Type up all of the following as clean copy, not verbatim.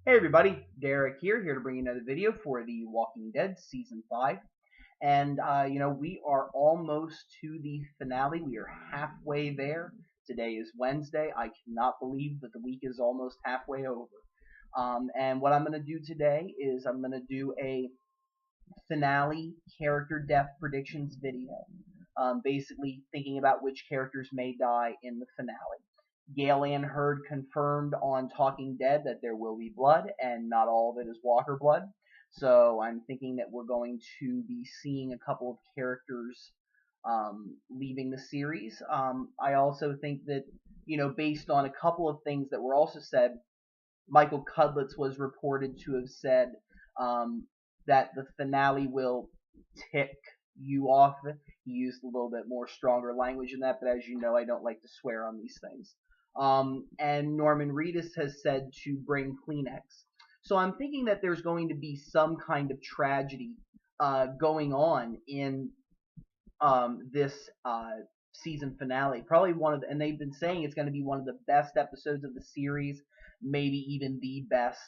Hey everybody, Derek here to bring you another video for The Walking Dead Season 5. And, we are almost to the finale. We are halfway there. Today is Wednesday. I cannot believe that the week is almost halfway over. And what I'm going to do today is I'm going to do a finale character death predictions video. Basically thinking about which characters may die in the finale. Gale Anne Hurd confirmed on Talking Dead that there will be blood, and not all of it is Walker blood. So I'm thinking that we're going to be seeing a couple of characters leaving the series. I also think that, based on a couple of things that were also said, Michael Cudlitz was reported to have said that the finale will tick you off. He used a little bit more stronger language in that, but as you know, I don't like to swear on these things. And Norman Reedus has said to bring Kleenex. So I'm thinking that there's going to be some kind of tragedy going on in this season finale. Probably and they've been saying it's going to be one of the best episodes of the series, maybe even the best,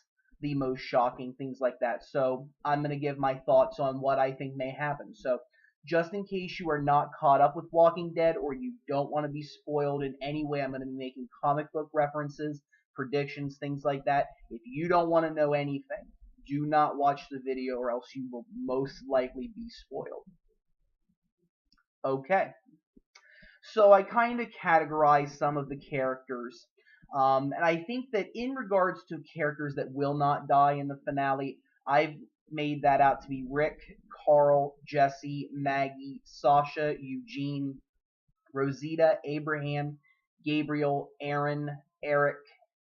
the most shocking, things like that. So I'm going to give my thoughts on what I think may happen. So just in case you are not caught up with Walking Dead or you don't want to be spoiled in any way, I'm going to be making comic book references, predictions, things like that. If you don't want to know anything, do not watch the video or else you will most likely be spoiled. Okay. So I kind of categorized some of the characters. And I think that in regards to characters that will not die in the finale, I've made that out to be Rick, Carl, Jesse, Maggie, Sasha, Eugene, Rosita, Abraham, Gabriel, Aaron, Eric,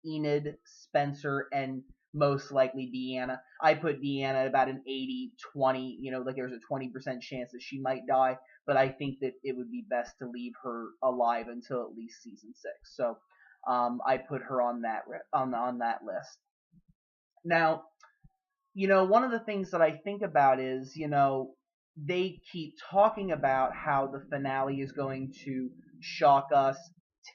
Enid, Spencer, and most likely Deanna. I put Deanna at about an 80-20, like there's a 20% chance that she might die, but I think that it would be best to leave her alive until at least season 6. So I put her on that list. Now, one of the things that I think about is, they keep talking about how the finale is going to shock us,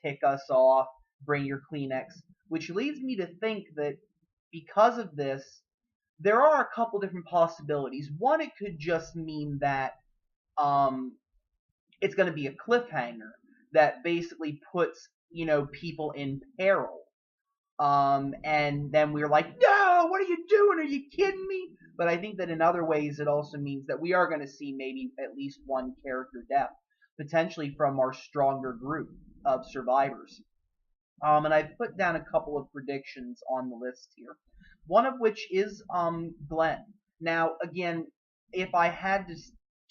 tick us off, bring your Kleenex, which leads me to think that because of this, there are a couple different possibilities. One, it could just mean that it's going to be a cliffhanger that basically puts, people in peril. And then we're like, no, what are you doing? Are you kidding me? But I think that in other ways, it also means that we are going to see maybe at least one character death, potentially from our stronger group of survivors. And I've put down a couple of predictions on the list here. One of which is Glenn. Now, again, if I had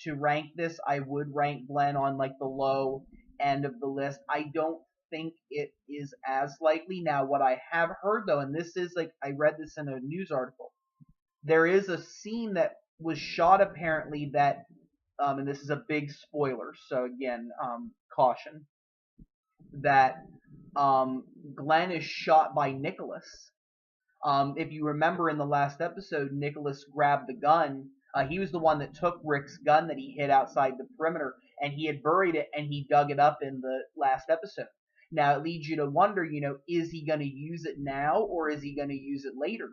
to rank this, I would rank Glenn on like the low end of the list. I don't think it is as likely. Now, what I have heard though, and this is like, I read this in a news article, there is a scene that was shot apparently that, and this is a big spoiler, so again, caution, that Glenn is shot by Nicholas. If you remember in the last episode, Nicholas grabbed the gun. He was the one that took Rick's gun that he hid outside the perimeter, and he had buried it, and he dug it up in the last episode. Now, it leads you to wonder, is he going to use it now, or is he going to use it later?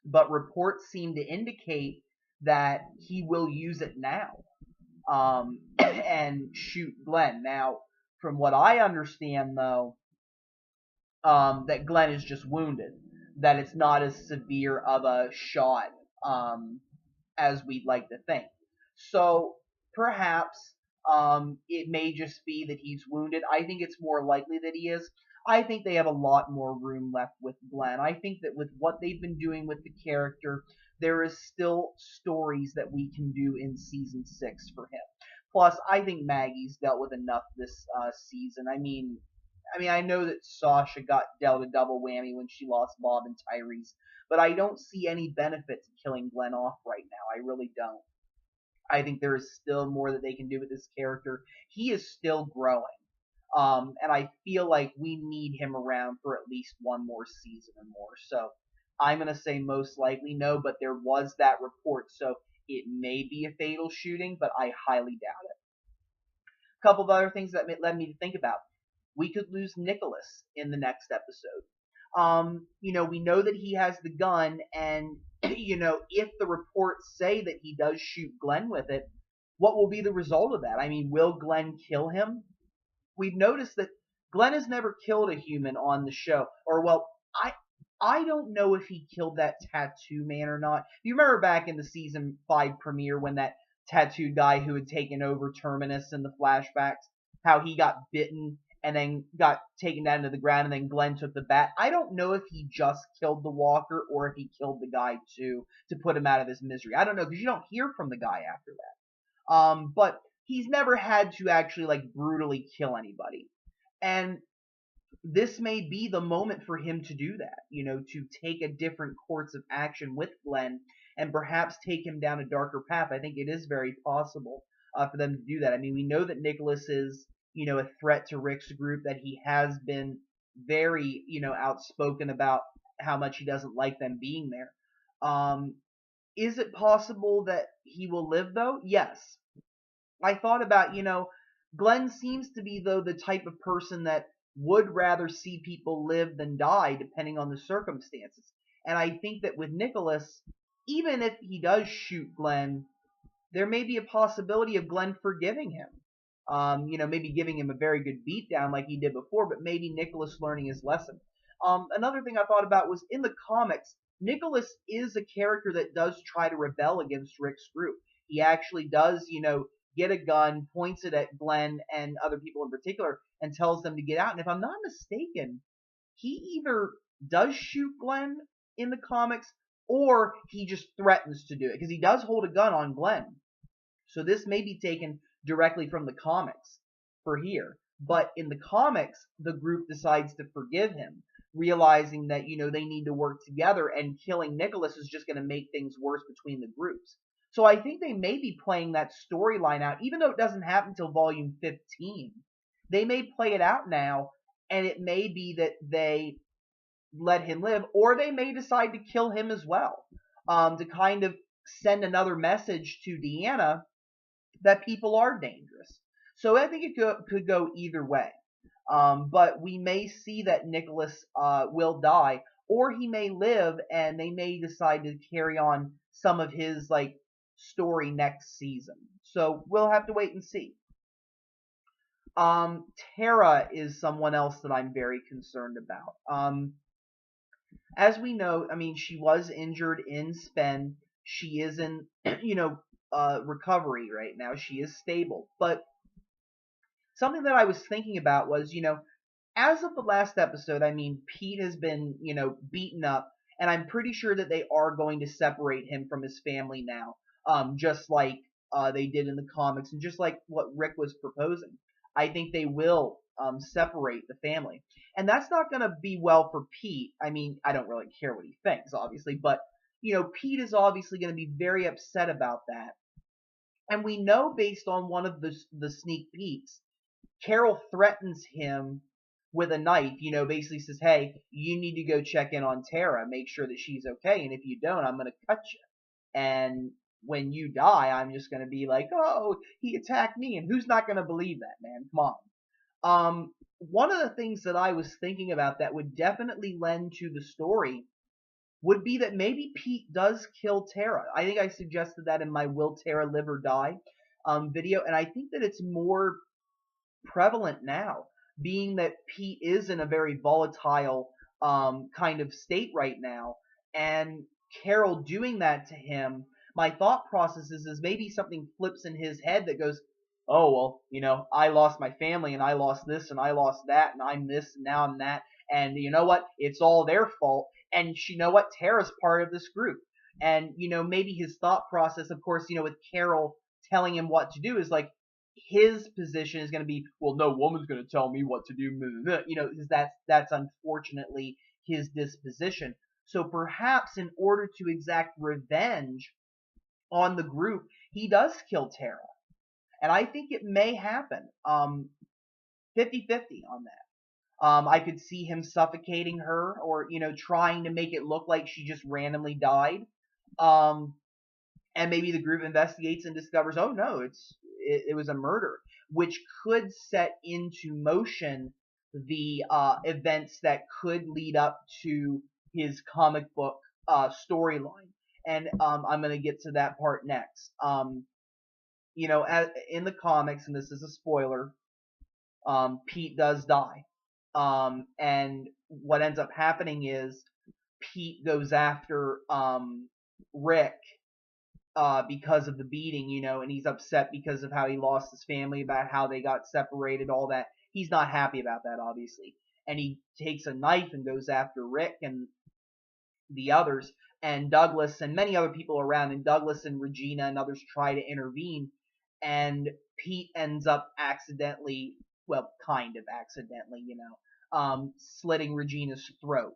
But reports seem to indicate that he will use it now, and shoot Glenn. Now, from what I understand, though, that Glenn is just wounded, that it's not as severe of a shot as we'd like to think. So perhaps it may just be that he's wounded. I think it's more likely that he is. I think they have a lot more room left with Glenn. I think that with what they've been doing with the character, there is still stories that we can do in season 6 for him. Plus, I think Maggie's dealt with enough this season. I mean, I know that Sasha got dealt a double whammy when she lost Bob and Tyrese, but I don't see any benefit to killing Glenn off right now. I really don't. I think there is still more that they can do with this character. He is still growing. And I feel like we need him around for at least one more season or more. So I'm going to say most likely no, but there was that report, so it may be a fatal shooting, but I highly doubt it. A couple of other things that led me to think about. We could lose Nicholas in the next episode. We know that he has the gun, and if the reports say that he does shoot Glenn with it, what will be the result of that? I mean, will Glenn kill him? We've noticed that Glenn has never killed a human on the show, or well, I don't know if he killed that tattoo man or not. You remember back in the season 5 premiere when that tattooed guy who had taken over Terminus in the flashbacks, how he got bitten and then got taken down to the ground, and then Glenn took the bat. I don't know if he just killed the walker or if he killed the guy too to put him out of his misery. I don't know, because you don't hear from the guy after that. But he's never had to actually like brutally kill anybody. And this may be the moment for him to do that, to take a different course of action with Glenn and perhaps take him down a darker path. I think it is very possible for them to do that. I mean, we know that Nicholas is, a threat to Rick's group, that he has been very, outspoken about how much he doesn't like them being there. Is it possible that he will live, though? Yes. I thought about, Glenn seems to be, though, the type of person that would rather see people live than die, depending on the circumstances. And I think that with Nicholas, even if he does shoot Glenn, there may be a possibility of Glenn forgiving him. Maybe giving him a very good beatdown like he did before, but maybe Nicholas learning his lesson. Another thing I thought about was in the comics, Nicholas is a character that does try to rebel against Rick's group. He actually does, get a gun, points it at Glenn and other people in particular, and tells them to get out. And if I'm not mistaken, he either does shoot Glenn in the comics, or he just threatens to do it, because he does hold a gun on Glenn. So this may be taken directly from the comics for here. But in the comics, the group decides to forgive him, realizing that, they need to work together, and killing Nicholas is just going to make things worse between the groups. So I think they may be playing that storyline out, even though it doesn't happen until volume 15. They may play it out now, and it may be that they let him live, or they may decide to kill him as well, to kind of send another message to Deanna that people are dangerous. So I think it could go either way. But we may see that Nicholas will die, or he may live, and they may decide to carry on some of his story next season. So we'll have to wait and see. Tara is someone else that I'm very concerned about. As we know, I mean, she was injured in Spen. She is in, recovery right now. She is stable. But something that I was thinking about was, as of the last episode, I mean, Pete has been, beaten up, and I'm pretty sure that they are going to separate him from his family now, just like they did in the comics, and just like what Rick was proposing. I think they will separate the family. And that's not going to be well for Pete. I mean, I don't really care what he thinks, obviously, but, Pete is obviously going to be very upset about that. And we know, based on one of the sneak peeks, Carol threatens him with a knife, basically says, hey, you need to go check in on Tara, make sure that she's okay, and if you don't, I'm going to cut you. And when you die, I'm just going to be like, oh, he attacked me, and who's not going to believe that, man? Come on. One of the things that I was thinking about that would definitely lend to the story would be that maybe Pete does kill Tara. I think I suggested that in my Will Tara Live or Die video, and I think that it's more prevalent now, being that Pete is in a very volatile kind of state right now, and Carol doing that to him, my thought process is maybe something flips in his head that goes, oh, well, I lost my family, and I lost this, and I lost that, and I'm this, and now I'm that, and you know what? It's all their fault, and you know what? Tara's part of this group. And, maybe his thought process, of course, with Carol telling him what to do is like, his position is going to be, well, no woman's going to tell me what to do, because that's unfortunately his disposition. So perhaps in order to exact revenge on the group, he does kill Tara. And I think it may happen. 50-50 on that. I could see him suffocating her, or, trying to make it look like she just randomly died. And maybe the group investigates and discovers, oh no, it was a murder, which could set into motion the events that could lead up to his comic book storyline. And I'm going to get to that part next. In the comics, and this is a spoiler, Pete does die. And what ends up happening is Pete goes after Rick because of the beating, and he's upset because of how he lost his family, about how they got separated, all that. He's not happy about that, obviously. And he takes a knife and goes after Rick and the others, and Douglas and many other people around, and Douglas and Regina and others try to intervene, and Pete ends up accidentally, well, kind of accidentally, slitting Regina's throat,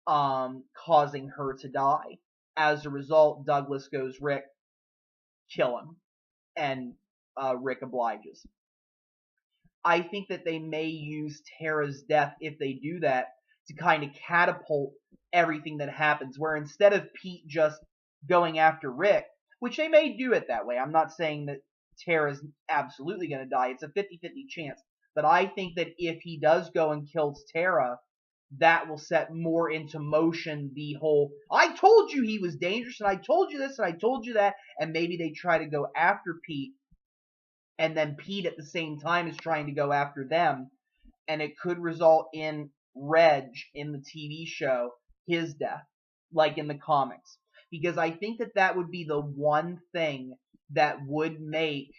causing her to die. As a result, Douglas goes, Rick, kill him. And Rick obliges. I think that they may use Tara's death, if they do that, to kind of catapult everything that happens, where instead of Pete just going after Rick, which they may do it that way, I'm not saying that Tara's absolutely going to die, it's a 50-50 chance, but I think that if he does go and kills Tara, that will set more into motion the whole, I told you he was dangerous, and I told you this, and I told you that, and maybe they try to go after Pete, and then Pete at the same time is trying to go after them, and it could result in Reg in the TV show, his death, like in the comics. Because I think that that would be the one thing that would make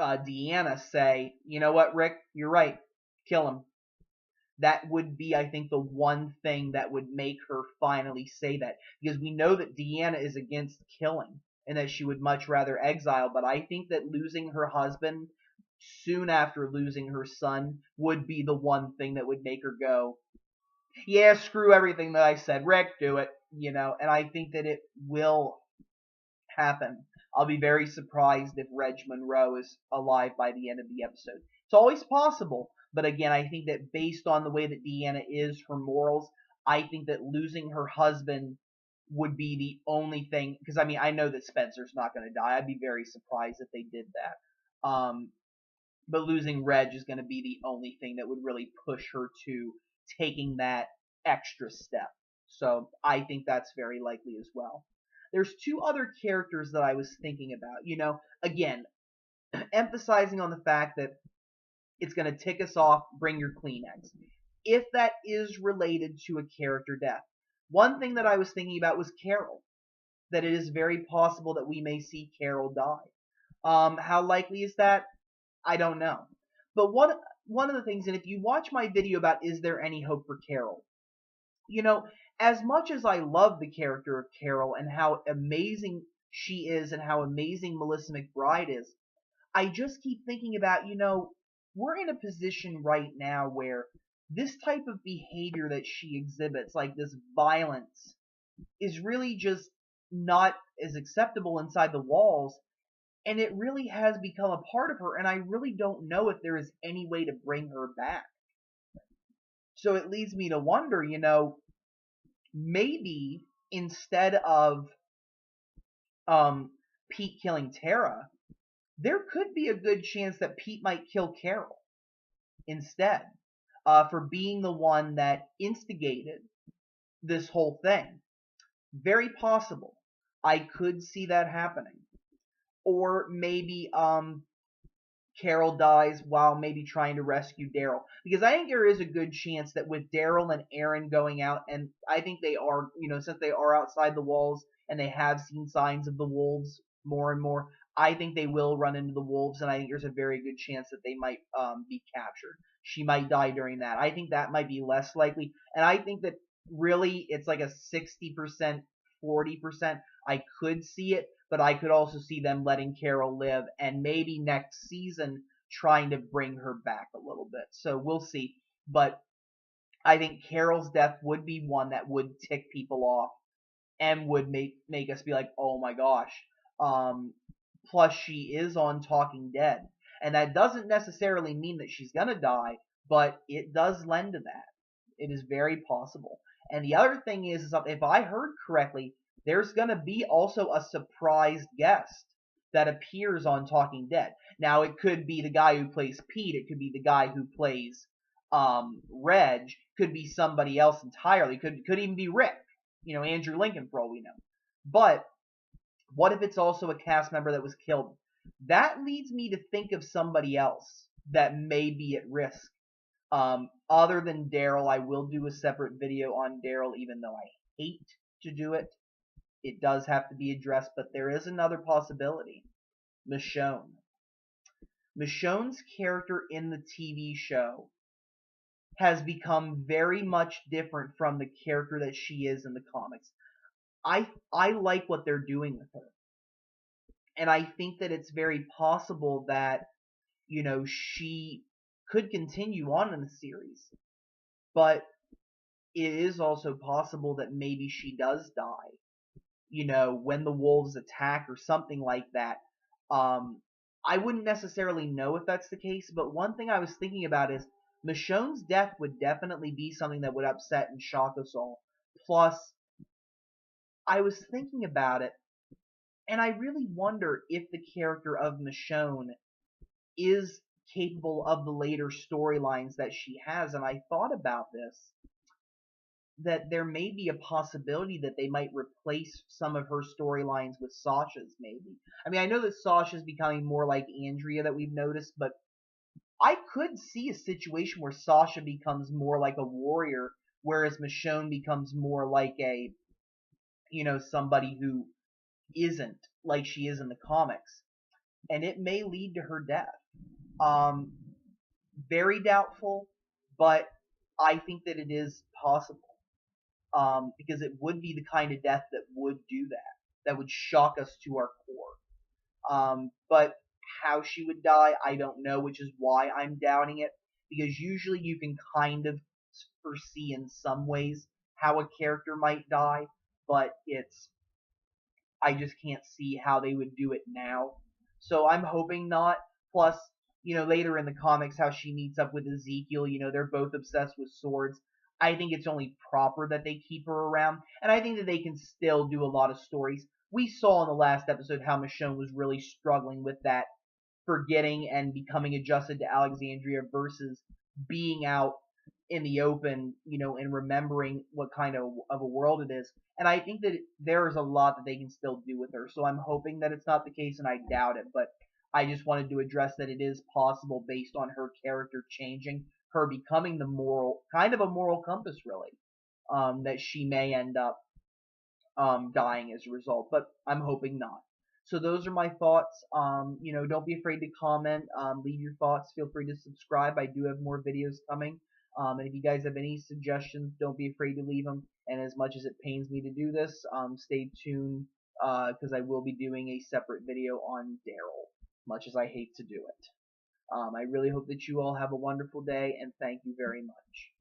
Deanna say, you know what, Rick, you're right, kill him. That would be, I think, the one thing that would make her finally say that. Because we know that Deanna is against killing, and that she would much rather exile, but I think that losing her husband soon after losing her son would be the one thing that would make her go, yeah, screw everything that I said, Rick, do it, and I think that it will happen. I'll be very surprised if Reg Monroe is alive by the end of the episode. It's always possible, but again, I think that based on the way that Deanna is, her morals, I think that losing her husband would be the only thing, because I know that Spencer's not going to die. I'd be very surprised if they did that. But losing Reg is going to be the only thing that would really push her to taking that extra step. So I think that's very likely as well. There's two other characters that I was thinking about. Again, emphasizing on the fact that it's going to tick us off, bring your Kleenex. If that is related to a character death. One thing that I was thinking about was Carol. That it is very possible that we may see Carol die. How likely is that? I don't know. But one of the things, and if you watch my video about is there any hope for Carol, as much as I love the character of Carol and how amazing she is and how amazing Melissa McBride is, I just keep thinking about, we're in a position right now where this type of behavior that she exhibits, like this violence, is really just not as acceptable inside the walls, and it really has become a part of her, and I really don't know if there is any way to bring her back. So it leads me to wonder, maybe instead of Pete killing Tara, there could be a good chance that Pete might kill Carol instead, for being the one that instigated this whole thing. Very possible. I could see that happening. Or maybe Carol dies while maybe trying to rescue Daryl. Because I think there is a good chance that with Daryl and Aaron going out, and I think they are, since they are outside the walls and they have seen signs of the wolves more and more, I think they will run into the wolves, and I think there's a very good chance that they might be captured. She might die during that. I think that might be less likely, and I think that really it's like a 60%, 40%. I could see it, but I could also see them letting Carol live, and maybe next season trying to bring her back a little bit. So we'll see. But I think Carol's death would be one that would tick people off and would make us be like, oh my gosh. Plus, she is on Talking Dead. And that doesn't necessarily mean that she's going to die, but it does lend to that. It is very possible. And the other thing is if I heard correctly, there's going to be also a surprise guest that appears on Talking Dead. Now, it could be the guy who plays Pete, it could be the guy who plays Reg, could be somebody else entirely, could even be Rick, Andrew Lincoln for all we know. But what if it's also a cast member that was killed? That leads me to think of somebody else that may be at risk. Other than Daryl, I will do a separate video on Daryl, even though I hate to do it. It does have to be addressed, but there is another possibility. Michonne. Michonne's character in the TV show has become very much different from the character that she is in the comics. I like what they're doing with her. And I think that it's very possible that, she could continue on in the series. But it is also possible that maybe she does die, when the wolves attack or something like that. I wouldn't necessarily know if that's the case, but one thing I was thinking about is Michonne's death would definitely be something that would upset and shock us all. Plus, I was thinking about it, and I really wonder if the character of Michonne is capable of the later storylines that she has, and I thought about this, that there may be a possibility that they might replace some of her storylines with Sasha's, maybe. I mean, I know that Sasha's becoming more like Andrea that we've noticed, but I could see a situation where Sasha becomes more like a warrior, whereas Michonne becomes more like a, somebody who isn't like she is in the comics. And it may lead to her death. Very doubtful, but I think that it is possible. Because it would be the kind of death that would do that would shock us to our core. But how she would die, I don't know, which is why I'm doubting it, because usually you can kind of foresee in some ways how a character might die, but I just can't see how they would do it now. So I'm hoping not. Plus, later in the comics, how she meets up with Ezekiel, they're both obsessed with swords. I think it's only proper that they keep her around, and I think that they can still do a lot of stories. We saw in the last episode how Michonne was really struggling with that, forgetting and becoming adjusted to Alexandria versus being out in the open, and remembering what kind of a world it is. And I think that there is a lot that they can still do with her. So I'm hoping that it's not the case, and I doubt it, but I just wanted to address that it is possible based on her character changing, her becoming kind of a moral compass, really, that she may end up dying as a result, but I'm hoping not. So those are my thoughts. Don't be afraid to comment. Leave your thoughts. Feel free to subscribe. I do have more videos coming. And if you guys have any suggestions, don't be afraid to leave them. And as much as it pains me to do this, stay tuned because I will be doing a separate video on Daryl, much as I hate to do it. I really hope that you all have a wonderful day, and thank you very much.